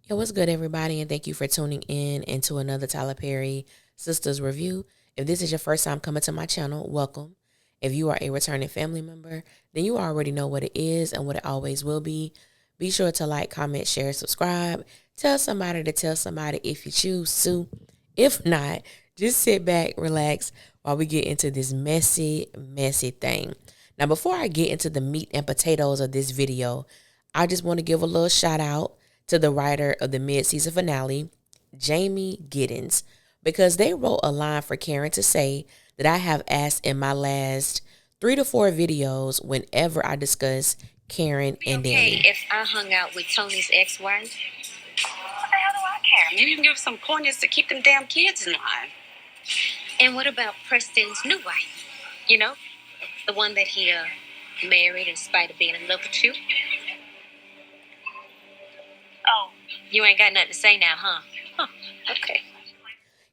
Yo, what's good, everybody? And thank you for tuning in into another Tyler Perry Sisters review. If this is your first time coming to my channel, welcome. If you are a returning family member, then you already know what it is and what it always will be. Be sure to like, comment, share, subscribe. Tell somebody to tell somebody if you choose to. If not, just sit back, relax while we get into this messy, messy thing. Now, before I get into the meat and potatoes of this video, I just want to give a little shout out to the writer of the mid-season finale, Jamie Giddens, because they wrote a line for Karen to say that I have asked in my last 3 to 4 videos whenever I discuss Karen and Danny. If I hung out with Tony's ex-wife? What the hell do I care? Maybe you can give some pointers to keep them damn kids in line. And what about Preston's new wife? You know, the one that he married in spite of being in love with you? Oh, you ain't got nothing to say now, huh? Huh, okay.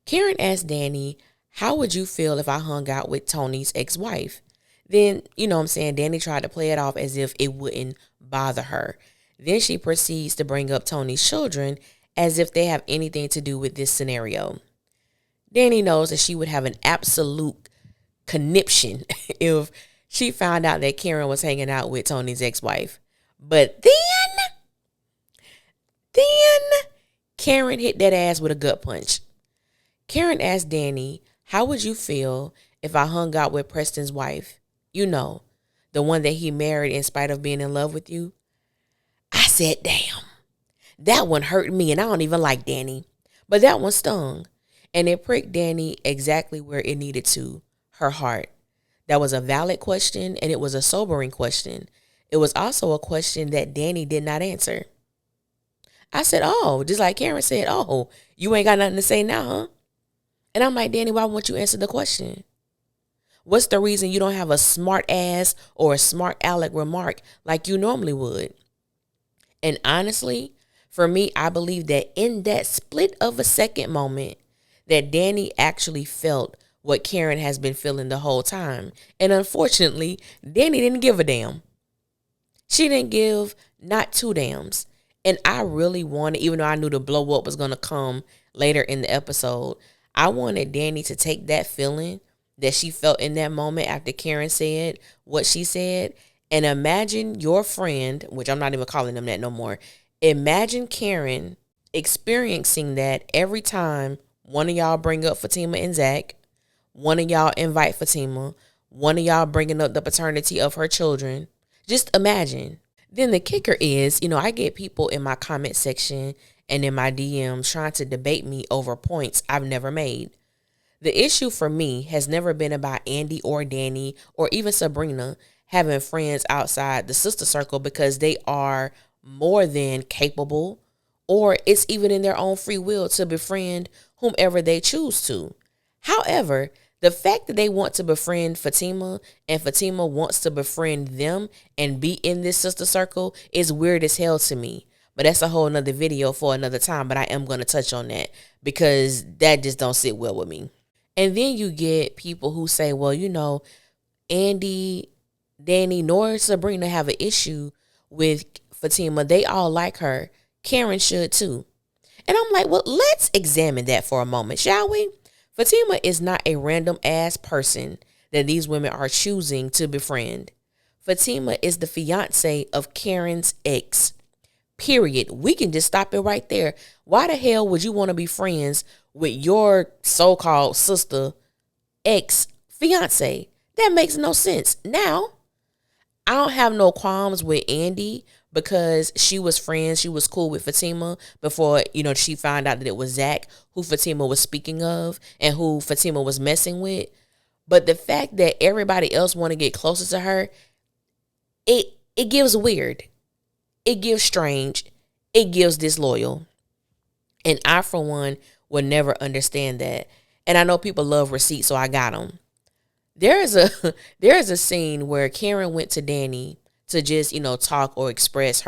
Karen asked Danny, how would you feel if I hung out with Tony's ex-wife? Then, Danny tried to play it off as if it wouldn't bother her. Then she proceeds to bring up Tony's children as if they have anything to do with this scenario. Danny knows that she would have an absolute conniption if she found out that Karen was hanging out with Tony's ex-wife. But then Karen hit that ass with a gut punch. Karen asked Danny, how would you feel if I hung out with Preston's wife? You know, the one that he married in spite of being in love with you. I said, damn, that one hurt me, and I don't even like Danny. But that one stung, and it pricked Danny exactly where it needed to, her heart. That was a valid question, and it was a sobering question. It was also a question that Danny did not answer. I said, oh, just like Karen said, oh, you ain't got nothing to say now, huh? And I'm like, Danny, why won't you answer the question? What's the reason you don't have a smart ass or a smart aleck remark like you normally would? And honestly, for me, I believe that in that split of a second moment, that Danny actually felt what Karen has been feeling the whole time. And unfortunately, Danny didn't give a damn. She didn't give not 2 dams. And I really wanted, even though I knew the blow up was going to come later in the episode, I wanted Danny to take that feeling that she felt in that moment after Karen said what she said, and imagine your friend, which I'm not even calling them that no more, imagine Karen experiencing that every time one of y'all bring up Fatima and Zach, one of y'all invite Fatima, one of y'all bringing up the paternity of her children. Just imagine. Then the kicker is, I get people in my comment section and in my DMs trying to debate me over points I've never made. The issue for me has never been about Andy or Danny or even Sabrina having friends outside the sister circle because they are more than capable, or it's even in their own free will to befriend whomever they choose to. However, the fact that they want to befriend Fatima and Fatima wants to befriend them and be in this sister circle is weird as hell to me. But that's a whole nother video for another time, but I am going to touch on that because that just don't sit well with me. And then you get people who say, well, Andy, Danny, nor Sabrina have an issue with Fatima. They all like her. Karen should too. And I'm like, well, let's examine that for a moment, shall we? Fatima is not a random ass person that these women are choosing to befriend. Fatima is the fiance of Karen's ex. Period. We can just stop it right there. Why the hell would you want to be friends with your so-called sister ex fiance? That makes no sense. Now, I don't have no qualms with Andy because she was friends. She was cool with Fatima before, she found out that it was Zach who Fatima was speaking of and who Fatima was messing with. But the fact that everybody else want to get closer to her, it gives weird. It gives strange. It gives disloyal. And I, for one, would never understand that. And I know people love receipts, so I got them. There is a scene where Karen went to Danny to just, talk or express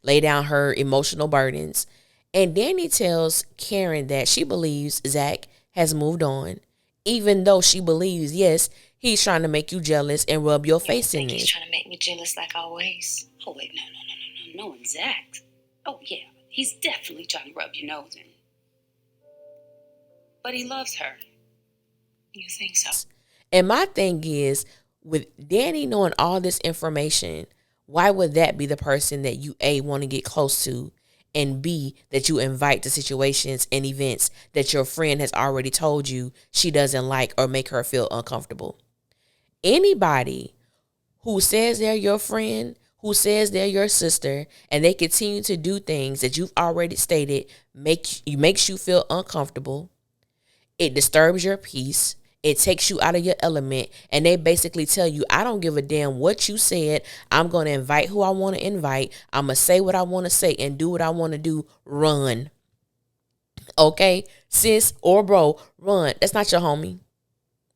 lay down her emotional burdens. And Danny tells Karen that she believes Zach has moved on, even though she believes, yes, he's trying to make you jealous and rub your face in He's this. trying to make me jealous like always. Oh, wait, no, and Zach. Oh, yeah, He's definitely trying to rub your nose in. But he loves her. You think so? And my thing is, with Danny knowing all this information, why would that be the person that you A, want to get close to, and B, that you invite to situations and events that your friend has already told you she doesn't like or make her feel uncomfortable? Anybody who says they're your friend, who says they're your sister, and they continue to do things that you've already stated makes you feel uncomfortable, it disturbs your peace, it takes you out of your element, and they basically tell you, I don't give a damn what you said. I'm going to invite who I want to invite. I'm going to say what I want to say and do what I want to do. Run. Okay? Sis or bro, run. That's not your homie.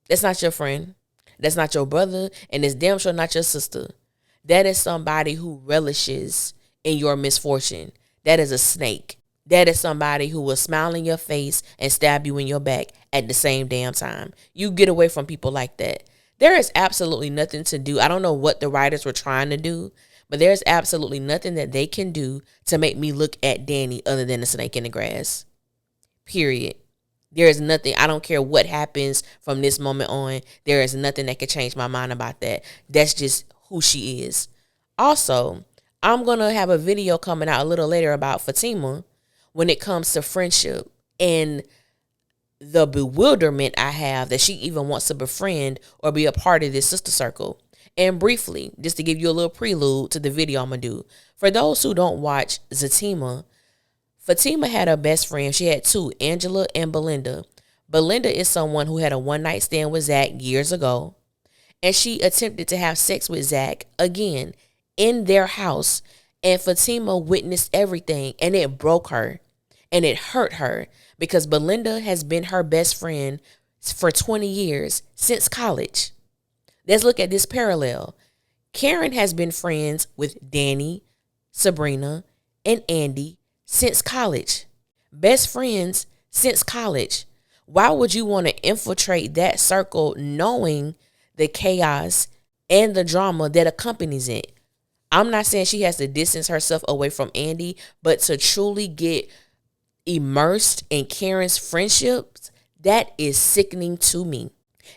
That's not your friend. That's not your brother. And it's damn sure not your sister. That is somebody who relishes in your misfortune. That is a snake. That is somebody who will smile in your face and stab you in your back at the same damn time. You get away from people like that. There is absolutely nothing to do. I don't know what the writers were trying to do, but there's absolutely nothing that they can do to make me look at Danny other than a snake in the grass. Period. There is nothing. I don't care what happens from this moment on. There is nothing that could change my mind about that. That's just who she is. Also, I'm going to have a video coming out a little later about Fatima when it comes to friendship and the bewilderment I have that she even wants to befriend or be a part of this sister circle. And briefly, just to give you a little prelude to the video I'm going to do. For those who don't watch Fatima had a best friend. She had two, Angela and Belinda. Belinda is someone who had a one-night stand with Zach years ago. And she attempted to have sex with Zach again in their house. And Fatima witnessed everything, and it broke her. And it hurt her because Belinda has been her best friend for 20 years, since college. Let's look at this parallel. Karen has been friends with Danny, Sabrina, and Andy since college. Best friends since college. Why would you want to infiltrate that circle knowing the chaos and the drama that accompanies it? I'm not saying she has to distance herself away from Andy, but to truly get immersed in Karen's friendships, that is sickening to me.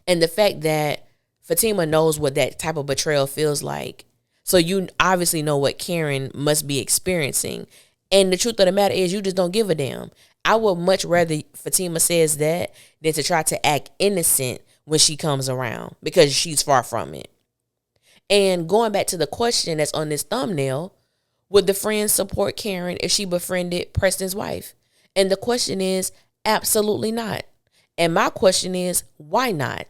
And the fact that Fatima knows what that type of betrayal feels like. So you obviously know what Karen must be experiencing. And the truth of the matter is, you just don't give a damn. I would much rather Fatima says that than to try to act innocent when she comes around, because she's far from it. And going back to the question that's on this thumbnail, would the friends support Karen if she befriended Preston's wife? And the question is, absolutely not. And my question is, why not?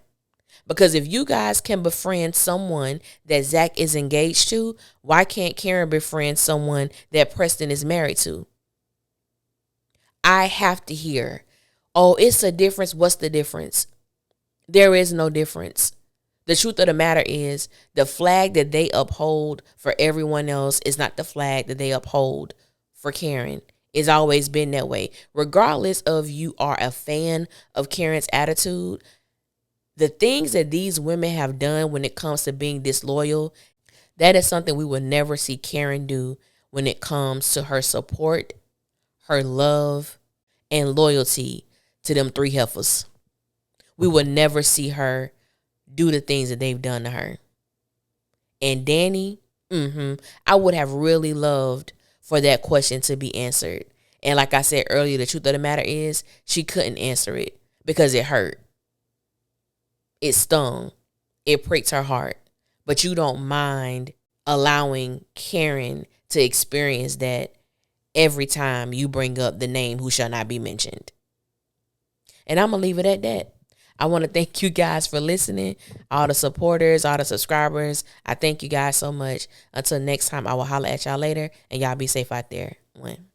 Because if you guys can befriend someone that Zach is engaged to, why can't Karen befriend someone that Preston is married to? I have to hear, oh, it's a difference. What's the difference? There is no difference. The truth of the matter is, the flag that they uphold for everyone else is not the flag that they uphold for Karen. It's always been that way. Regardless of you are a fan of Karen's attitude, the things that these women have done when it comes to being disloyal, that is something we will never see Karen do when it comes to her support, her love, and loyalty to them three heifers. We will never see her do the things that they've done to her. And Danny, I would have really loved for that question to be answered. And like I said earlier, the truth of the matter is, she couldn't answer it because it hurt. It stung. It pricked her heart. But you don't mind allowing Karen to experience that every time you bring up the name who shall not be mentioned. And I'm going to leave it at that. I want to thank you guys for listening, all the supporters, all the subscribers. I thank you guys so much. Until next time, I will holler at y'all later, and y'all be safe out there. One.